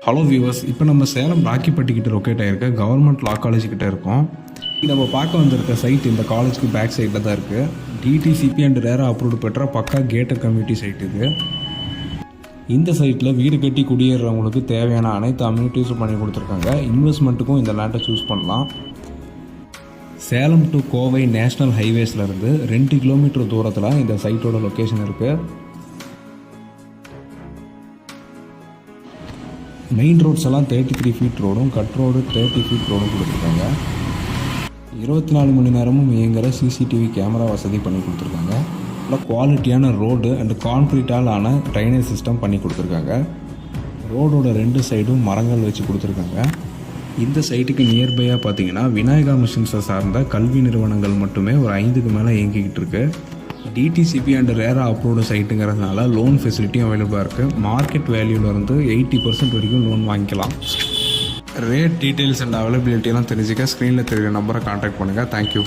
Hello viewers, இப்போ நம்ம சேலம் ராக்கிப்பட்டிக்கிட்ட லொக்கேட் ஆகிருக்க கவர்மெண்ட் லா காலேஜ் கிட்ட இருக்கோம். நம்ம பார்க்க வந்திருக்க சைட் இந்த காலேஜுக்கு பேக் சைடில் தான் இருக்குது. டிடிசிபி அண்ட் ரேரா அப்ரூவ்டு பெற்ற பக்கா கேட்டட் கம்யூனிட்டி சைட் இது. இந்த சைட்டில் வீடு கட்டி குடியேறவங்களுக்கு தேவையான அனைத்து அம்யூனிட்டிஸும் பண்ணி கொடுத்துருக்காங்க. இன்வெஸ்ட்மெண்ட்டுக்கும் இந்த லேண்டை சூஸ் பண்ணலாம். சேலம் டு கோவை நேஷ்னல் ஹைவேஸ்லேருந்து 2 கிலோமீட்டர் தூரத்தில் இந்த சைட்டோட லொக்கேஷன் இருக்குது. மெயின் ரோட்ஸ் எல்லாம் 33 ஃபீட் ரோடும், கட் ரோடு 30 ஃபீட் ரோடும் கொடுத்துருக்காங்க. 24 மணி நேரமும் இயங்குகிற சிசிடிவி கேமரா வசதி பண்ணி கொடுத்துருக்காங்க. நல்லா குவாலிட்டியான ரோடு அண்ட் கான்க்ரீட்டால் ஆன ட்ரைனேஜ் சிஸ்டம் பண்ணி கொடுத்துருக்காங்க. ரோடோட 2 சைடும் மரங்கள் வச்சு கொடுத்துருக்காங்க. இந்த சைட்டுக்கு நியர்பையாக பார்த்தீங்கன்னா விநாயகா மிஷன்ஸை சார்ந்த கல்வி நிறுவனங்கள் மட்டுமே ஒரு 5க்கு மேலே இயங்கிக்கிட்டு இருக்கு. டிடிசிபி அண்ட் ரேரா அப்ரூவ்டு சைட்டுங்கிறதுனால லோன் ஃபெசிலிட்டியும் அவைலபிளாக இருக்குது. மார்க்கெட் வேல்யூலேருந்து 80% வரைக்கும் லோன் வாங்கிக்கலாம். ரேட் டீட்டெயில்ஸ் அண்ட் அவைலபிலிட்டியெல்லாம் தெரிஞ்சுக்க ஸ்க்ரீனில் தெரிகிற நம்பரை கான்டாக்ட் பண்ணுங்கள். தேங்க்யூ.